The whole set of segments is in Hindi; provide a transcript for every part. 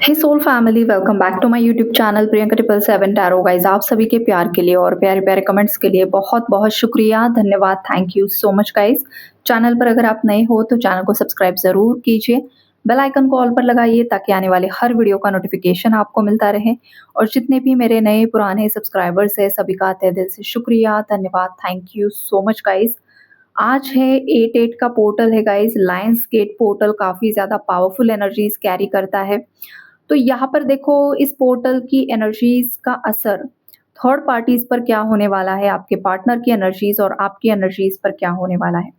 Hey soul family, welcome back to my YouTube channel Priyanka triple seven tarot. Guys, आप सभी के प्यार के लिए और प्यारे प्यारे कमेंट्स के लिए बहुत बहुत शुक्रिया, धन्यवाद, thank you so much guys. Channel पर अगर आप नए हो तो चैनल को सब्सक्राइब ज़रूर कीजिए, बेल आइकन को ऑल पर लगाइए ताकि आने वाले हर वीडियो का नोटिफिकेशन आपको मिलता रहे। और जितने भी मेरे नए पुराने सब्सक्राइबर्स हैं सभी का तहे दिल से शुक्रिया, धन्यवाद, thank you so much guys. आज है 8-8 का पोर्टल है गाइज। लायंस गेट पोर्टल काफ़ी ज़्यादा पावरफुल एनर्जीज कैरी करता है। तो यहाँ पर देखो, इस पोर्टल की एनर्जीज का असर थर्ड पार्टीज पर क्या होने वाला है, आपके पार्टनर की एनर्जीज और आपकी एनर्जीज पर क्या होने वाला है।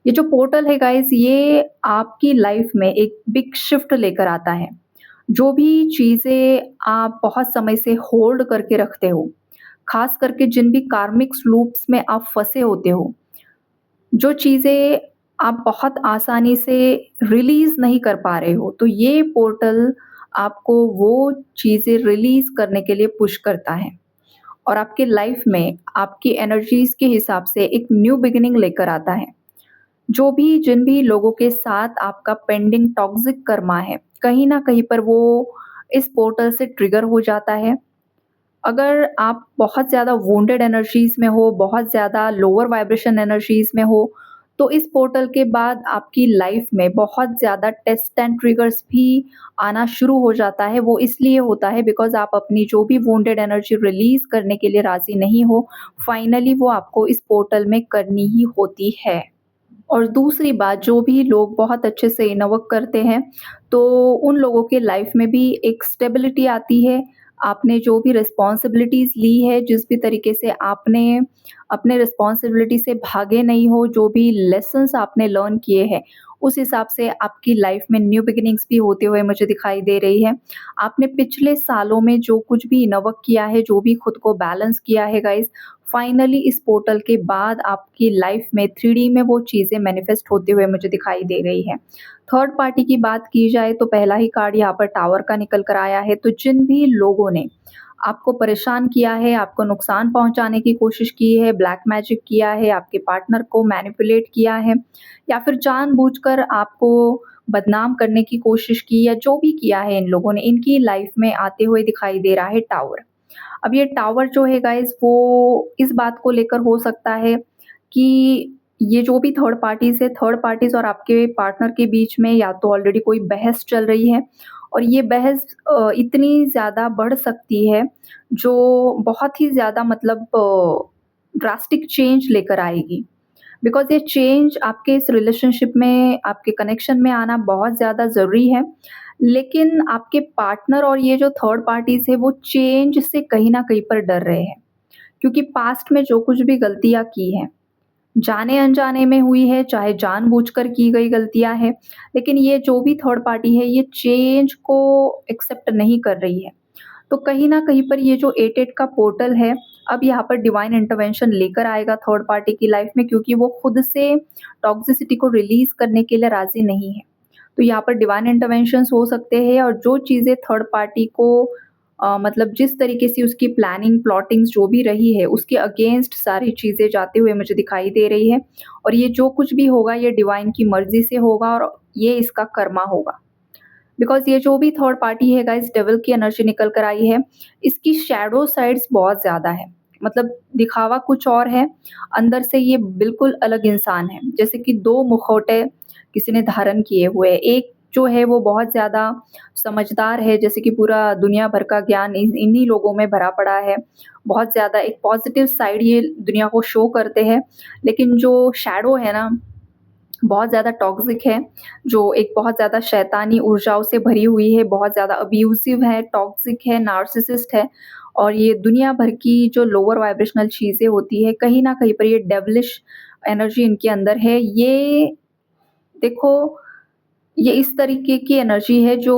ये जो पोर्टल है गाइज, ये आपकी लाइफ में एक बिग शिफ्ट लेकर आता है। जो भी चीज़ें आप बहुत समय से होल्ड करके रखते हो, खास करके जिन भी कार्मिक लूप्स में आप फंसे होते हो, जो चीज़ें आप बहुत आसानी से रिलीज़ नहीं कर पा रहे हो, तो ये पोर्टल आपको वो चीज़ें रिलीज़ करने के लिए पुश करता है और आपके लाइफ में आपकी एनर्जीज़ के हिसाब से एक न्यू बिगिनिंग लेकर आता है। जो भी जिन भी लोगों के साथ आपका पेंडिंग टॉक्सिक कर्मा है, कहीं न कहीं पर वो इस पोर्टल से ट्रिगर हो जाता है। अगर आप बहुत ज़्यादा वुंडेड एनर्जीज़ में हो, बहुत ज़्यादा लोअर वाइब्रेशन एनर्जीज़ में हो, तो इस पोर्टल के बाद आपकी लाइफ में बहुत ज़्यादा टेस्ट एंड ट्रिगर्स भी आना शुरू हो जाता है। वो इसलिए होता है बिकॉज़ आप अपनी जो भी वुंडेड एनर्जी रिलीज़ करने के लिए राज़ी नहीं हो, फाइनली वो आपको इस पोर्टल में करनी ही होती है। और दूसरी बात, जो भी लोग बहुत अच्छे से इनर वर्क करते हैं, तो उन लोगों के लाइफ में भी एक स्टेबिलिटी आती है। आपने जो भी रिस्पॉन्सिबिलिटीज़ ली है, जिस भी तरीके से आपने अपने रिस्पॉन्सिबिलिटी से भागे नहीं हो, जो भी लेसन्स आपने लर्न किए हैं, उस हिसाब से आपकी लाइफ में न्यू बिगिनिंग्स भी होते हुए मुझे दिखाई दे रही है। आपने पिछले सालों में जो कुछ भी इनर वर्क किया है, जो भी खुद को बैलेंस किया है गाइज़, फाइनली इस पोर्टल के बाद आपकी लाइफ में 3D में वो चीज़ें मैनिफेस्ट होते हुए मुझे दिखाई दे रही है। थर्ड पार्टी की बात की जाए तो पहला ही कार्ड यहाँ पर टावर का निकल कर आया है। तो जिन भी लोगों ने आपको परेशान किया है, आपको नुकसान पहुँचाने की कोशिश की है, ब्लैक मैजिक किया है, आपके पार्टनर को मैनिपुलेट किया है या फिर जानबूझकर आपको बदनाम करने की कोशिश की, या जो भी किया है इन लोगों ने, इनकी लाइफ में आते हुए दिखाई दे रहा है टावर। अब ये टावर जो है गाइज़, वो इस बात को लेकर हो सकता है कि ये जो भी थर्ड पार्टीज़ है, थर्ड पार्टीज़ और आपके पार्टनर के बीच में या तो ऑलरेडी कोई बहस चल रही है और ये बहस इतनी ज़्यादा बढ़ सकती है, जो बहुत ही ज़्यादा मतलब ड्रास्टिक चेंज लेकर आएगी। बिकॉज़ ये चेंज आपके इस रिलेशनशिप में, आपके कनेक्शन में आना बहुत ज़्यादा ज़रूरी है। लेकिन आपके पार्टनर और ये जो थर्ड पार्टीज़ है, वो चेंज से कहीं न कहीं पर डर रहे हैं। क्योंकि पास्ट में जो कुछ भी गलतियाँ की हैं, जाने-अनजाने में हुई है, चाहे जानबूझकर की गई गलतियाँ हैं, लेकिन ये जो भी थर्ड पार्टी है, ये चेंज को एक्सेप्ट नहीं कर रही है। तो कहीं न कहीं पर ये जो 8-8 का पोर्टल है, अब यहाँ पर डिवाइन इंटरवेंशन लेकर आएगा थर्ड पार्टी की लाइफ में, क्योंकि वो खुद से टॉक्सिसिटी को रिलीज़ करने के लिए राज़ी नहीं है। तो यहाँ पर डिवाइन इंटरवेंशंस हो सकते हैं और जो चीज़ें थर्ड पार्टी को मतलब जिस तरीके से उसकी प्लानिंग, प्लॉटिंग्स जो भी रही है, उसके अगेंस्ट सारी चीज़ें जाते हुए मुझे दिखाई दे रही है। और ये जो कुछ भी होगा, ये डिवाइन की मर्ज़ी से होगा और ये इसका कर्मा होगा। बिकॉज़ ये जो भी थर्ड पार्टी है गाइज़, डेविल की एनर्जी निकल कर आई है। इसकी शैडो साइड्स बहुत ज़्यादा है। मतलब दिखावा कुछ और है, अंदर से ये बिल्कुल अलग इंसान है। जैसे कि 2 मुखौटे किसी ने धारण किए हुए हैं। एक जो है वो बहुत ज़्यादा समझदार है, जैसे कि पूरा दुनिया भर का ज्ञान इन्हीं लोगों में भरा पड़ा है। बहुत ज़्यादा एक पॉज़िटिव साइड ये दुनिया को शो करते हैं। लेकिन जो शैडो है ना, बहुत ज़्यादा टॉक्सिक है, जो एक बहुत ज़्यादा शैतानी ऊर्जाओं से भरी हुई है, बहुत ज़्यादा अब्यूसिव है, टॉक्सिक है, नार्सिसिस्ट है। और ये दुनिया भर की जो लोअर वाइब्रेशनल चीज़ें होती हैं, कहीं न कहीं पर ये डेविलिश एनर्जी इनके अंदर है। ये देखो, ये इस तरीके की एनर्जी है जो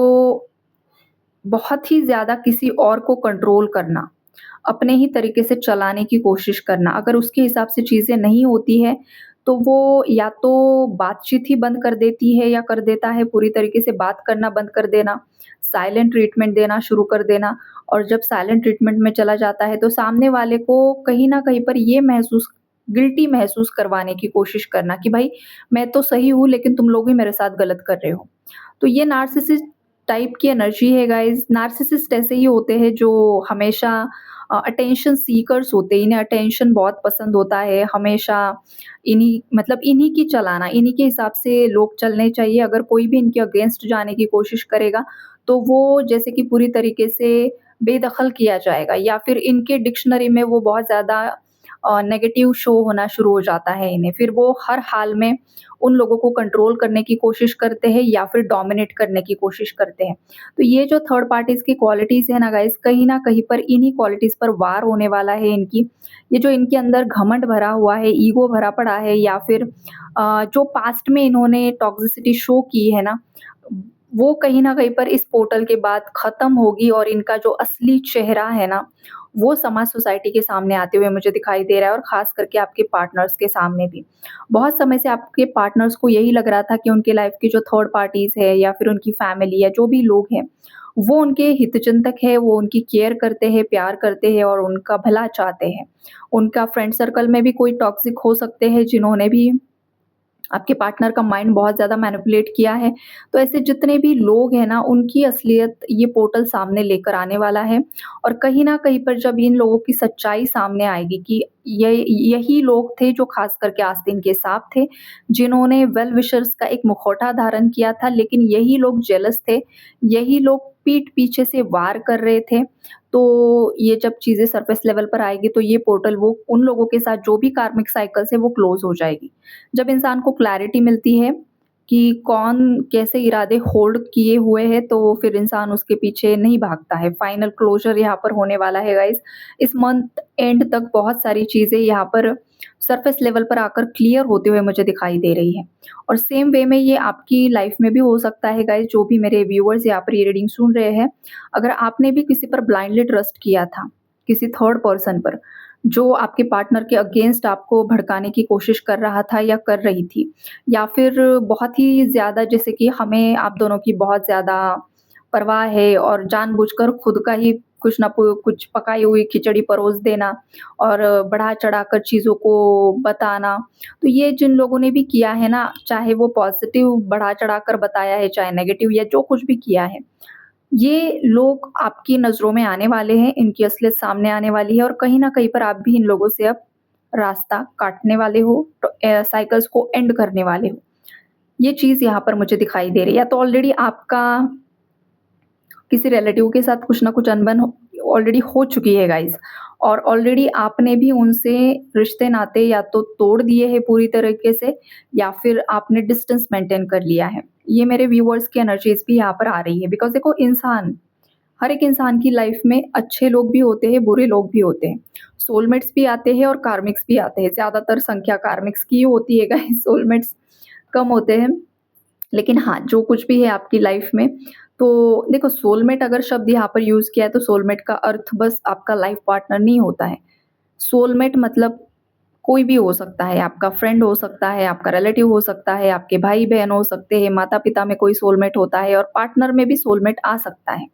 बहुत ही ज़्यादा किसी और को कंट्रोल करना, अपने ही तरीके से चलाने की कोशिश करना। अगर उसके हिसाब से चीज़ें नहीं होती है, तो वो या तो बातचीत ही बंद कर देती है या कर देता है, पूरी तरीके से बात करना बंद कर देना, साइलेंट ट्रीटमेंट देना शुरू कर देना। और जब साइलेंट ट्रीटमेंट में चला जाता है, तो सामने वाले को कहीं न कहीं पर ये गिल्टी महसूस करवाने की कोशिश करना कि भाई मैं तो सही हूँ, लेकिन तुम लोग ही मेरे साथ गलत कर रहे हो। तो ये नार्सिसिस्ट टाइप की एनर्जी है गाइज़। नार्सिसिस्ट ऐसे ही होते हैं जो हमेशा अटेंशन सीकर्स होते हैं, इन्हें अटेंशन बहुत पसंद होता है, हमेशा इन्हीं की चलाना, इन्हीं के हिसाब से लोग चलने चाहिए। अगर कोई भी इनके अगेंस्ट जाने की कोशिश करेगा, तो वो जैसे कि पूरी तरीके से बेदखल किया जाएगा या फिर इनके डिक्शनरी में वो बहुत ज़्यादा नेगेटिव शो होना शुरू हो जाता है इन्हें। फिर वो हर हाल में उन लोगों को कंट्रोल करने की कोशिश करते हैं या फिर डोमिनेट करने की कोशिश करते हैं। तो ये जो थर्ड पार्टीज़ की क्वालिटीज़ है ना गाइज़, कहीं न कहीं पर इन्हीं क्वालिटीज़ पर वार होने वाला है इनकी। ये जो इनके अंदर घमंड भरा हुआ है, ईगो भरा पड़ा है या फिर जो पास्ट में इन्होंने टॉक्सिसिटी शो की है ना, वो कहीं न कहीं पर इस पोर्टल के बाद ख़त्म होगी और इनका जो असली चेहरा है ना, वो समाज सोसाइटी के सामने आते हुए मुझे दिखाई दे रहा है और ख़ास करके आपके पार्टनर्स के सामने भी। बहुत समय से आपके पार्टनर्स को यही लग रहा था कि उनकी लाइफ़ की जो थर्ड पार्टीज़ है या फिर उनकी फैमिली या जो भी लोग हैं, वो उनके हितचिंतक है, वो उनकी केयर करते हैं, प्यार करते हैं और उनका भला चाहते हैं। उनका फ्रेंड सर्कल में भी कोई टॉक्सिक हो सकते हैं जिन्होंने भी आपके पार्टनर का माइंड बहुत ज़्यादा मैनिपुलेट किया है। तो ऐसे जितने भी लोग हैं ना, उनकी असलियत ये पोर्टल सामने लेकर आने वाला है और कहीं न कहीं पर जब इन लोगों की सच्चाई सामने आएगी कि यही लोग थे जो ख़ास करके आस्तीन के साथ थे, जिन्होंने वेल विशर्स का एक मुखौटा धारण किया था, लेकिन यही लोग जेलस थे, यही लोग पीठ पीछे से वार कर रहे थे। तो ये जब चीज़ें सरफेस लेवल पर आएगी तो ये पोर्टल वो उन लोगों के साथ जो भी कार्मिक साइकिल्स है वो क्लोज़ हो जाएगी। जब इंसान को क्लैरिटी मिलती है कि कौन कैसे इरादे होल्ड किए हुए हैं, तो फिर इंसान उसके पीछे नहीं भागता है। फाइनल क्लोज़र यहाँ पर होने वाला है गाइज़। इस मंथ एंड तक बहुत सारी चीज़ें यहाँ पर सरफेस लेवल पर आकर क्लियर होते हुए मुझे दिखाई दे रही हैं। और सेम वे में ये आपकी लाइफ़ में भी हो सकता है गाइज़, जो भी मेरे व्यूअर्स यहाँ पर ये रीडिंग सुन रहे हैं। अगर आपने भी किसी पर ब्लाइंडली ट्रस्ट किया था, किसी थर्ड पर्सन पर, जो आपके पार्टनर के अगेंस्ट आपको भड़काने की कोशिश कर रहा था या कर रही थी, या फिर बहुत ही ज़्यादा जैसे कि हमें आप दोनों की बहुत ज़्यादा परवाह है और जानबूझकर खुद का ही कुछ ना कुछ पकाई हुई खिचड़ी परोस देना और बढ़ा-चढ़ाकर चीज़ों को बताना। तो ये जिन लोगों ने भी किया है ना, चाहे वो पॉज़िटिव बढ़ा-चढ़ाकर बताया है, चाहे नेगेटिव या जो कुछ भी किया है, ये लोग आपकी नज़रों में आने वाले हैं, इनकी असलियत सामने आने वाली है और कहीं न कहीं पर आप भी इन लोगों से अब रास्ता काटने वाले हो, तो साइकिल्स को एंड करने वाले हो। ये चीज़ यहाँ पर मुझे दिखाई दे रही है। या तो ऑलरेडी आपका किसी रिलेटिव के साथ कुछ ना कुछ अनबन ऑलरेडी हो चुकी है गाइज़, और ऑलरेडी आपने भी उनसे रिश्ते-नाते या तो तोड़ दिए हैं पूरी तरीके से या फिर आपने डिस्टेंस मेंटेन कर लिया है। ये मेरे व्यूअर्स की एनर्जीज़ भी यहाँ पर आ रही है बिकॉज़ देखो हर एक इंसान की लाइफ़ में अच्छे लोग भी होते हैं, बुरे लोग भी होते हैं। सोलमेट्स भी आते हैं और कार्मिक्स भी आते हैं। ज़्यादातर संख्या कार्मिक्स की ही होती है गाइज़, सोलमेट्स कम होते हैं। लेकिन हाँ, जो कुछ भी है आपकी लाइफ में, तो देखो सोलमेट अगर शब्द यहाँ पर यूज़ किया है तो सोलमेट का अर्थ बस आपका लाइफ पार्टनर नहीं होता है। सोलमेट मतलब कोई भी हो सकता है, आपका फ्रेंड हो सकता है, आपका रिलेटिव हो सकता है, आपके भाई-बहन हो सकते हैं, माता-पिता में कोई सोलमेट होता है और पार्टनर में भी सोलमेट आ सकता है।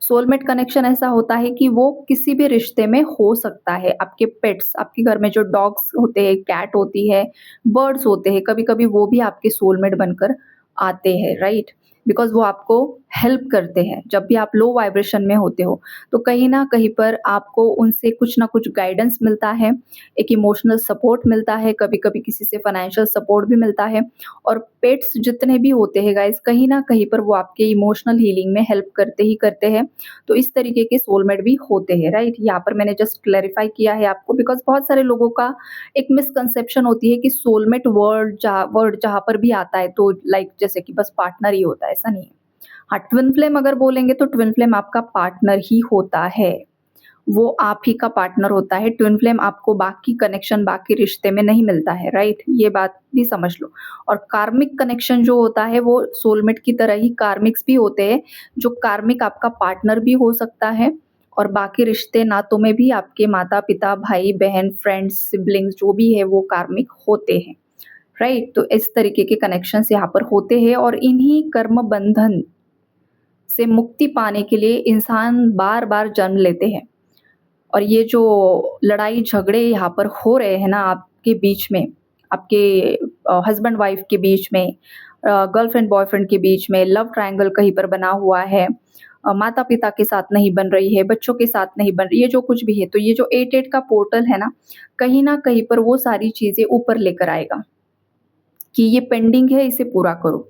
सोलमेट कनेक्शन ऐसा होता है कि वो किसी भी रिश्ते में हो सकता है। आपके पेट्स, आपके घर में जो डॉग्स होते हैं, कैट होती है, बर्ड्स होते हैं, कभी-कभी वो भी आपके सोलमेट बनकर आते हैं, राइट? बिकॉज़ वो आपको हेल्प करते हैं। जब भी आप लो वाइब्रेशन में होते हो, तो कहीं न कहीं पर आपको उनसे कुछ न कुछ गाइडेंस मिलता है, एक इमोशनल सपोर्ट मिलता है, कभी-कभी किसी से फाइनेंशियल सपोर्ट भी मिलता है और पेट्स जितने भी होते हैं गाइज़, कहीं न कहीं पर वो आपके इमोशनल हीलिंग में हेल्प करते ही करते हैं। तो इस तरीके के सोलमेट भी होते हैं, राइट? यहाँ पर मैंने जस्ट क्लैरिफ़ाई किया है आपको बिकॉज़ बहुत सारे लोगों का एक मिसकंसेप्शन होती है कि सोलमेट वर्ड जहाँ पर भी आता है तो लाइक जैसे कि बस पार्टनर ही होता है, ऐसा नहीं है। हाँ, ट्विन फ्लेम अगर बोलेंगे तो ट्विन फ्लेम आपका पार्टनर ही होता है। वो आप ही का पार्टनर होता है। ट्विन फ्लेम आपको बाकी कनेक्शन, बाकी रिश्ते में नहीं मिलता है, राइट? ये बात भी समझ लो। और कार्मिक कनेक्शन जो होता है वो सोलमेट की तरह ही कार्मिक्स भी होते हैं, जो कार्मिक आपका पार्टनर भी हो सकता है और बाकी रिश्ते नातों में भी आपके माता-पिता, भाई-बहन, फ्रेंड्स, सिबलिंग्स जो भी है वो कार्मिक होते हैं, राइट? तो इस तरीके के कनेक्शंस यहाँ पर होते हैं और इन्हीं कर्म बंधन से मुक्ति पाने के लिए इंसान बार-बार जन्म लेते हैं। और ये जो लड़ाई झगड़े यहाँ पर हो रहे हैं ना आपके बीच में, आपके हस्बैंड वाइफ के बीच में गर्लफ्रेंड बॉयफ्रेंड के बीच में लव ट्रायंगल कहीं पर बना हुआ है, माता-पिता के साथ नहीं बन रही है, बच्चों के साथ नहीं बन रही है, जो कुछ भी है, तो ये जो 8-8 का पोर्टल है ना, कहीं न कहीं पर वो सारी चीज़ें ऊपर लेकर आएगा कि ये पेंडिंग है, इसे पूरा करो।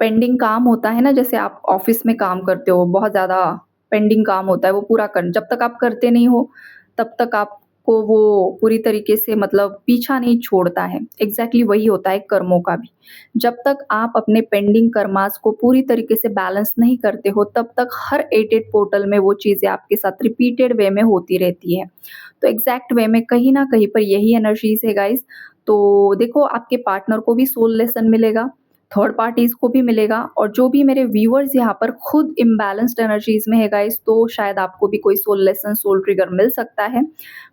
पेंडिंग काम होता है ना, जैसे आप ऑफ़िस में काम करते हो, बहुत ज़्यादा पेंडिंग काम होता है, वो पूरा कर जब तक आप करते नहीं हो, तब तक आपको वो पूरी तरीके से मतलब पीछा नहीं छोड़ता है। एग्ज़ैक्टली वही होता है कर्मों का भी। जब तक आप अपने पेंडिंग कर्मास को पूरी तरीके से बैलेंस नहीं करते हो, तब तक हर 8-8 पोर्टल में वो चीज़ें आपके साथ रिपीटेड वे में होती रहती है। तो एग्ज़ैक्ट वे में कहीं न कहीं पर यही एनर्जीज़ है गाइज़। तो देखो, आपके पार्टनर को भी सोल लेसन मिलेगा, थर्ड पार्टीज़ को भी मिलेगा, और जो भी मेरे व्यूअर्स यहाँ पर खुद इम्बैलेंस्ड एनर्जीज़ में है गाइज़, तो शायद आपको भी कोई सोल लेसन, सोल ट्रिगर मिल सकता है।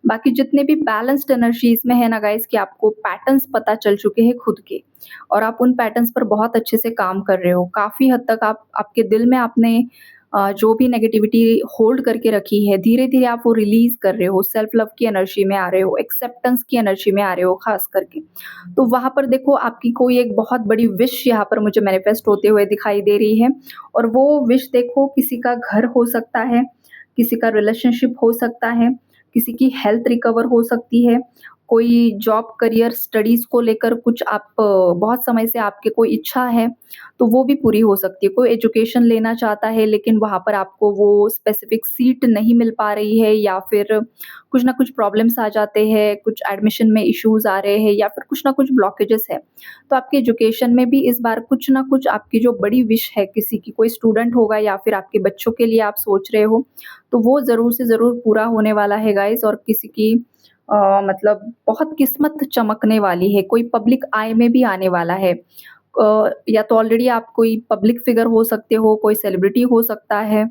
बाकी जितने भी बैलेंस्ड एनर्जीज़ में है ना गाइज़, कि आपको पैटर्न्स पता चल चुके हैं खुद के, और आप उन पैटर्न्स पर बहुत अच्छे से काम कर रहे हो। काफ़ी हद तक आप आपके दिल में आपने जो भी नेगेटिविटी होल्ड करके रखी है, धीरे-धीरे आप वो रिलीज़ कर रहे हो, सेल्फ लव की एनर्जी में आ रहे हो, एक्सेप्टेंस की एनर्जी में आ रहे हो ख़ास करके। तो वहाँ पर देखो, आपकी कोई एक बहुत बड़ी विश यहाँ पर मुझे मैनिफेस्ट होते हुए दिखाई दे रही है, और वो विश देखो, किसी का घर हो सकता है, किसी का रिलेशनशिप हो सकता है, किसी की हेल्थ रिकवर हो सकती है, कोई जॉब, करियर, स्टडीज़ को लेकर कुछ आप बहुत समय से आपकी कोई इच्छा है, तो वो भी पूरी हो सकती है। कोई एजुकेशन लेना चाहता है, लेकिन वहाँ पर आपको वो स्पेसिफिक सीट नहीं मिल पा रही है, या फिर कुछ ना कुछ प्रॉब्लम्स आ जाते हैं, कुछ एडमिशन में इश्यूज़ आ रहे हैं, या फिर कुछ ना कुछ ब्लॉकेजेस है। तो आपकी एजुकेशन में भी इस बार कुछ ना कुछ आपकी जो बड़ी विश है, किसी की, कोई स्टूडेंट होगा या फिर आपके बच्चों के लिए आप सोच रहे हो, तो वो ज़रूर से ज़रूर पूरा होने वाला है गाइज़। और किसी की मतलब बहुत किस्मत चमकने वाली है, कोई पब्लिक आई में भी आने वाला है। या तो ऑलरेडी आप कोई पब्लिक फिगर हो सकते हो, कोई सेलिब्रिटी हो सकता है।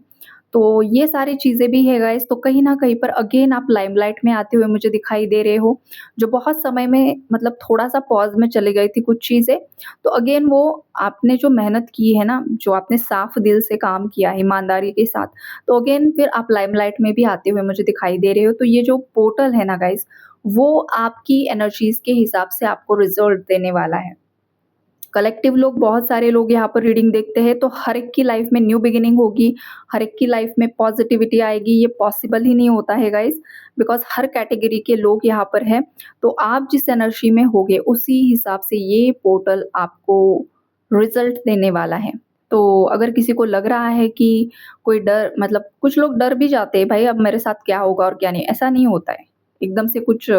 तो ये सारी चीज़ें भी है गाइज़, तो कहीं न कहीं पर अगेन आप लाइमलाइट में आते हुए मुझे दिखाई दे रहे हो, जो बहुत समय में मतलब थोड़ा-सा पॉज़ में चली गई थी कुछ चीज़ें। तो अगेन वो आपने जो मेहनत की है ना, जो आपने साफ दिल से काम किया है, ईमानदारी के साथ, तो अगेन फिर आप लाइमलाइट में भी आते हुए मुझे दिखाई दे रहे हो। तो ये जो पोर्टल है ना गाइज़, वो आपकी एनर्जीज़ के हिसाब से आपको रिज़ल्ट देने वाला है। कलेक्टिव लोग, बहुत सारे लोग यहाँ पर रीडिंग देखते हैं, तो हर एक की लाइफ में न्यू बिगिनिंग होगी, हर एक की लाइफ में पॉजिटिविटी आएगी, ये पॉसिबल ही नहीं होता है गाइज़, बिकॉज़ हर कैटेगरी के लोग यहाँ पर हैं। तो आप जिस एनर्जी में होगे, उसी हिसाब से ये पोर्टल आपको रिज़ल्ट देने वाला है। तो अगर किसी को लग रहा है कि कोई डर, मतलब कुछ लोग डर भी जाते हैं, भाई अब मेरे साथ क्या होगा और क्या नहीं, ऐसा नहीं होता है। एकदम से कुछ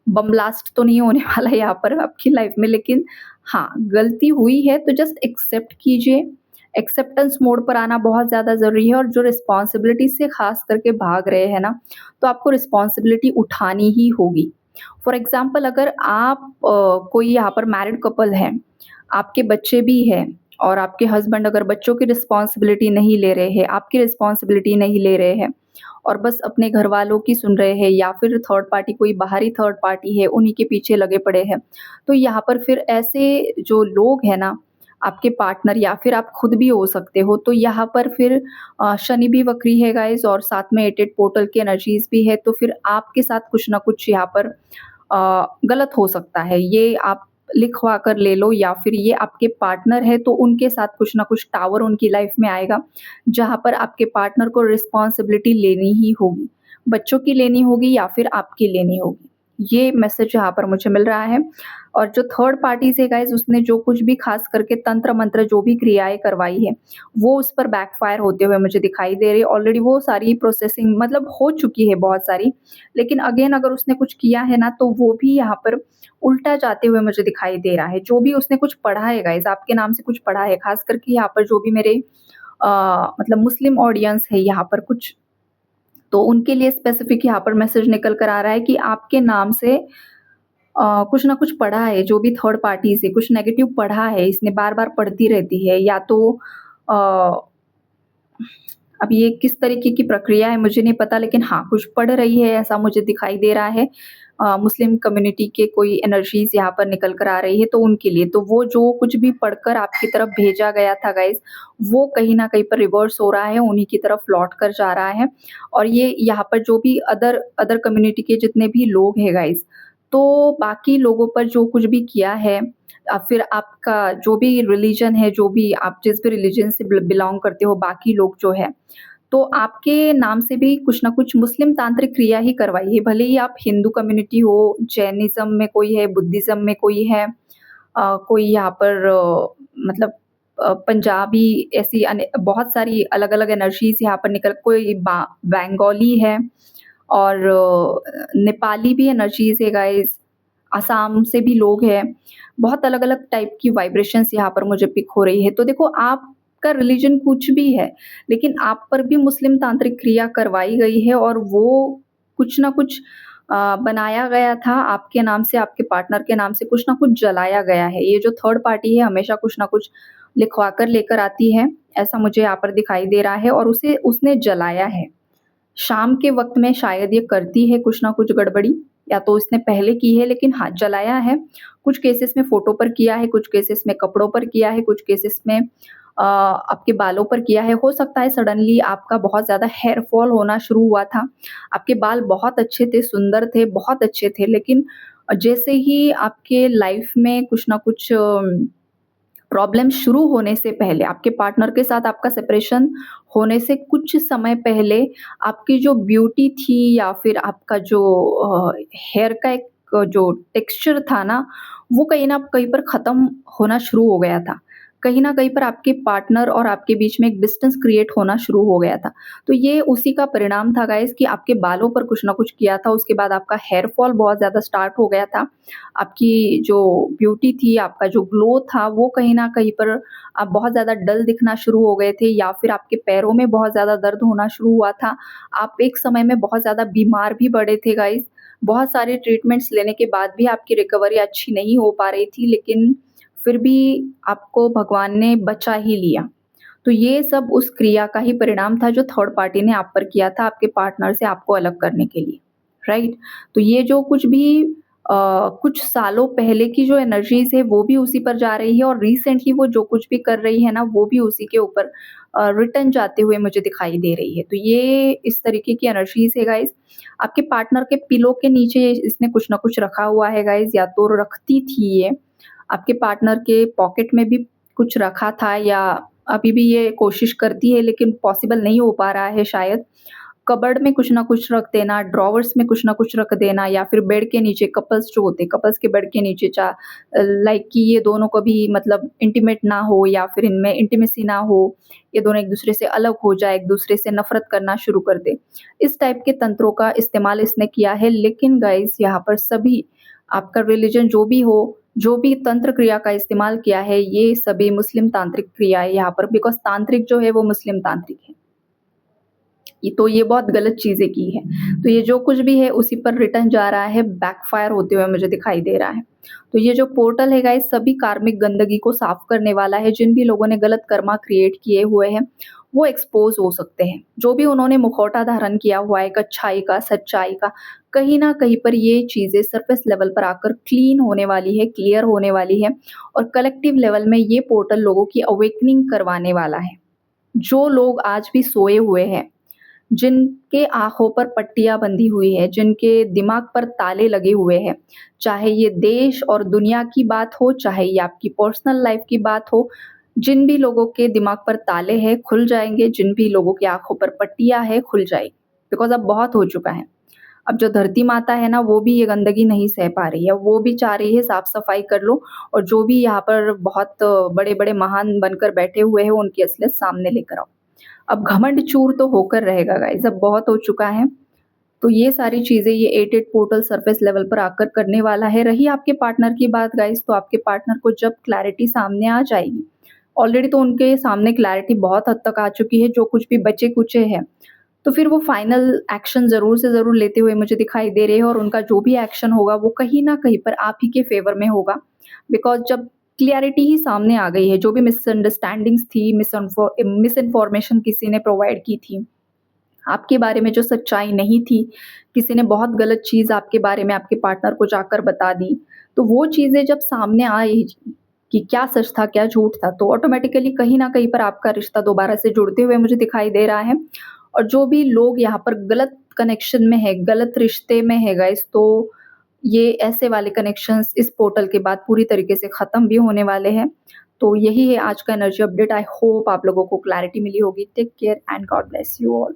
बम ब्लास्ट तो नहीं होने वाला है यहाँ पर आपकी लाइफ में, लेकिन हाँ, गलती हुई है तो जस्ट एक्सेप्ट कीजिए। एक्सेप्टेंस मोड पर आना बहुत ज़्यादा ज़रूरी है, और जो रिस्पॉन्सिबिलिटी से ख़ास करके भाग रहे हैं ना, तो आपको रिस्पॉन्सिबिलिटी उठानी ही होगी। फॉर एग्ज़ाम्पल, अगर आप कोई यहाँ पर मैरिड कपल हैं, आपके बच्चे भी हैं, और आपके हस्बैंड अगर बच्चों की रिस्पॉन्सिबिलिटी नहीं ले रहे हैं, आपकी रिस्पॉन्सिबिलिटी नहीं ले रहे हैं, और बस अपने घरवालों की सुन रहे हैं, या फिर थर्ड पार्टी, कोई बाहरी थर्ड पार्टी है, उन्हीं के पीछे लगे पड़े हैं। तो यहाँ पर फिर ऐसे जो लोग हैं ना, आपके पार्टनर या फिर आप खुद भी हो सकते हो, तो यहाँ पर फिर शनि भी वक्री है गाइज़, और साथ में 8-8 पोर्टल की एनर्जीज़ भी है, तो फिर आपके साथ कुछ ना कुछ यहाँ पर गलत हो सकता है। ये आप लिखवा कर ले लो, या फिर ये आपके पार्टनर है, तो उनके साथ कुछ ना कुछ टावर उनकी लाइफ में आएगा, जहाँ पर आपके पार्टनर को रिस्पॉन्सिबिलिटी लेनी ही होगी। बच्चों की लेनी होगी या फिर आपकी लेनी होगी। ये मैसेज यहाँ पर मुझे मिल रहा है। और जो थर्ड पार्टीज़ है गाइज़, उसने जो कुछ भी ख़ास करके तंत्र-मंत्र जो भी क्रियाएँ करवाई है, वो उस पर बैकफ़ायर होते हुए मुझे दिखाई दे रही है। ऑलरेडी वो सारी प्रोसेसिंग मतलब हो चुकी है बहुत सारी, लेकिन अगेन अगर उसने कुछ किया है ना, तो वो भी यहाँ पर उल्टा जाते हुए मुझे दिखाई दे रहा है। जो भी उसने कुछ पढ़ा है गाइज़, आपके नाम से कुछ पढ़ा है, ख़ास करके यहाँ पर जो भी मेरे मतलब मुस्लिम ऑडियंस है यहाँ पर कुछ, तो उनके लिए स्पेसिफ़िक यहाँ पर मैसेज निकल कर आ रहा है कि आपके नाम से कुछ ना कुछ पढ़ा है, जो भी थर्ड पार्टी से कुछ नेगेटिव पढ़ा है, इसने बार-बार पढ़ती रहती है, या तो अ, अब ये किस तरीके की प्रक्रिया है मुझे नहीं पता, लेकिन हाँ, कुछ पढ़ रही है ऐसा मुझे दिखाई दे रहा है। मुस्लिम कम्युनिटी के कोई एनर्जीज़ यहाँ पर निकल कर आ रही है, तो उनके लिए। तो वो जो कुछ भी पढ़कर आपकी तरफ भेजा गया था गाइज़, वो कहीं न कहीं पर रिवर्स हो रहा है, उन्हीं की तरफ लौट कर जा रहा है। और ये यहाँ पर जो भी अदर अदर कम्युनिटी के जितने भी लोग हैं गाइज़, तो बाकी लोगों पर जो कुछ भी किया है, या फिर आपका जो भी रिलीजन है, जो भी आप जिस भी रिलीजन से बिलॉन्ग करते हो, बाकी लोग जो है, तो आपके नाम से भी कुछ ना कुछ मुस्लिम तांत्रिक क्रिया ही करवाई है। भले ही आप हिंदू कम्युनिटी हो, जैनिज़्म में कोई है, बुद्धिज़्म में कोई है, कोई यहाँ पर मतलब पंजाबी, ऐसी बहुत सारी अलग-अलग एनर्जीज़ यहाँ पर निकल, कोई बंगाली है और नेपाली भी एनर्जीज़ है गाइज़, असम से भी लोग हैं। बहुत अलग-अलग टाइप की वाइब्रेशंस यहाँ पर मुझे पिक हो रही है। तो देखो, आपका रिलीजन कुछ भी है, लेकिन आप पर भी मुस्लिम तांत्रिक क्रिया करवाई गई है और वो कुछ ना कुछ बनाया गया था आपके नाम से, आपके पार्टनर के नाम से कुछ ना कुछ जलाया गया है। ये जो थर्ड पार्टी है हमेशा कुछ ना कुछ लिखवा कर लेकर आती है, ऐसा मुझे यहाँ पर दिखाई दे रहा है और उसे उसने जलाया है। शाम के वक़्त में शायद ये करती है कुछ ना कुछ गड़बड़ी, या तो इसने पहले की है, लेकिन हाँ, जलाया है। कुछ केसेस में फ़ोटो पर किया है, कुछ केसेस में कपड़ों पर किया है, कुछ केसेस में आपके बालों पर किया है। हो सकता है सडनली आपका बहुत ज़्यादा हेयर फॉल होना शुरू हुआ था। आपके बाल बहुत अच्छे थे, सुंदर थे, बहुत अच्छे थे, लेकिन जैसे ही आपके लाइफ़ में कुछ ना कुछ प्रॉब्लम शुरू होने से पहले, आपके पार्टनर के साथ आपका सेपरेशन होने से कुछ समय पहले, आपकी जो ब्यूटी थी या फिर आपका जो हेयर का एक जो टेक्सचर था ना, वो कहीं न कहीं पर ख़त्म होना शुरू हो गया था। कहीं न कहीं पर आपके पार्टनर और आपके बीच में एक डिस्टेंस क्रिएट होना शुरू हो गया था। तो ये उसी का परिणाम था गाइज़ कि आपके बालों पर कुछ न कुछ किया था, उसके बाद आपका हेयर फॉल बहुत ज़्यादा स्टार्ट हो गया था। आपकी जो ब्यूटी थी, आपका जो ग्लो था, वो कहीं न कहीं पर आप बहुत ज़्यादा डल दिखना शुरू हो गए थे, या फिर आपके पैरों में बहुत ज़्यादा दर्द होना शुरू हुआ था। आप एक समय में बहुत ज़्यादा बीमार भी पड़े थे गाइज़। बहुत सारे ट्रीटमेंट्स लेने के बाद भी आपकी रिकवरी अच्छी नहीं हो पा रही थी, लेकिन फिर भी आपको भगवान ने बचा ही लिया। तो ये सब उस क्रिया का ही परिणाम था जो थर्ड पार्टी ने आप पर किया था, आपके पार्टनर से आपको अलग करने के लिए, राइट? तो ये जो कुछ भी कुछ सालों पहले की जो एनर्जीज़ है वो भी उसी पर जा रही है, और रिसेंटली वो जो कुछ भी कर रही है ना, वो भी उसी के ऊपर रिटर्न जाते हुए मुझे दिखाई दे रही है। तो ये इस तरीके की एनर्जीज़ है गाइज़। आपके पार्टनर के पिलो के नीचे इसने कुछ ना कुछ रखा हुआ है गाइज़, या तो रखती थी ये। आपके पार्टनर के पॉकेट में भी कुछ रखा था, या अभी भी ये कोशिश करती है, लेकिन पॉसिबल नहीं हो पा रहा है शायद। कबर्ड में कुछ ना कुछ रख देना, ड्रॉवर्स में कुछ ना कुछ रख देना, या फिर बेड के नीचे, कपल्स जो होते हैं, कपल्स के बेड के नीचे, लाइक कि ये दोनों कभी मतलब इंटीमेट ना हो, या फिर इनमें इंटीमेसी ना हो, ये दोनों एक-दूसरे से अलग हो जाए, एक-दूसरे से नफ़रत करना शुरू कर दें। इस टाइप के तंत्रों का इस्तेमाल इसने किया है, लेकिन गाइज़ यहाँ पर सभी, आपका रिलिजन जो भी हो, जो भी तंत्र क्रिया का इस्तेमाल किया है, ये सभी मुस्लिम तांत्रिक क्रिया है यहाँ पर, बिकॉज़ तांत्रिक जो है वो मुस्लिम तांत्रिक है। ये बहुत गलत चीज़ें की है। तो ये जो कुछ भी है उसी पर रिटर्न जा रहा है, बैकफ़ायर होते हुए मुझे दिखाई दे रहा है। तो ये जो पोर्टल है गाइस, सभी कार्मिक गंदगी को साफ़ करने वाला है। जिन भी लोगों ने गलत कर्मा क्रिएट किए हुए हैं, वो एक्सपोज़ हो सकते हैं। जो भी उन्होंने मुखौटा धारण किया हुआ है एक अच्छाई का, सच्चाई का, कहीं न कहीं पर ये चीज़ें सरफ़ेस लेवल पर आकर क्लीन होने वाली है, क्लियर होने वाली है, और कलेक्टिव लेवल में ये पोर्टल लोगों की अवेकनिंग करवाने वाला है। जो लोग आज भी सोए हुए हैं, जिनके आँखों पर पट्टियाँ बंधी हुई है, जिनके दिमाग पर ताले लगे हुए हैं, चाहे ये देश और दुनिया की बात हो, चाहे ये आपकी पर्सनल लाइफ़ की बात हो, जिन भी लोगों के दिमाग पर ताले हैं, खुल जाएँगे, जिन भी लोगों की आँखों पर पट्टियाँ हैं, खुल जाएगी। बिकॉज़ अब बहुत हो चुका है। अब जो धरती माता है ना, वो भी ये गंदगी नहीं सह पा रही है, वो भी चाह रही है साफ-सफाई कर लो, और जो भी यहाँ पर बहुत बड़े-बड़े महान बनकर बैठे हुए हैं, उनकी असलियत सामने लेकर आओ। अब घमंड चूर तो होकर रहेगा गाइज़, अब बहुत हो चुका है। तो ये सारी चीज़ें ये 88 पोर्टल सरफेस लेवल पर आकर करने वाला है। रही आपके पार्टनर की बात गाइज़, तो आपके पार्टनर को जब क्लैरिटी सामने आ जाएगी, ऑलरेडी तो उनके सामने क्लैरिटी बहुत हद तक आ चुकी है, जो कुछ भी बचे-कुचे हैं, तो फिर वो फाइनल एक्शन ज़रूर से ज़रूर लेते हुए मुझे दिखाई दे रहे हैं, और उनका जो भी एक्शन होगा वो कहीं न कहीं पर आप ही के फ़ेवर में होगा। बिकॉज़ जब क्लैरिटी ही सामने आ गई है, जो भी मिसअंडरस्टैंडिंग्स थी, मिसइन्फॉर्मेशन किसी ने प्रोवाइड की थी, आपके बारे में जो सच्चाई नहीं थी, किसी ने बहुत गलत चीज़ आपके बारे में आपके पार्टनर को जाकर बता दी, तो वो चीज़ें जब सामने आई कि क्या सच था, क्या झूठ था, तो ऑटोमैटिकली कहीं न कहीं पर आपका रिश्ता दोबारा से जुड़ते हुए मुझे दिखाई दे रहा है। और जो भी लोग यहाँ पर गलत कनेक्शन में है, गलत रिश्ते में है गाइज़, तो ये ऐसे वाले कनेक्शंस इस पोर्टल के बाद पूरी तरीके से ख़त्म भी होने वाले हैं। तो यही है आज का एनर्जी अपडेट। आई होप आप लोगों को क्लैरिटी मिली होगी। Take care and God bless you all.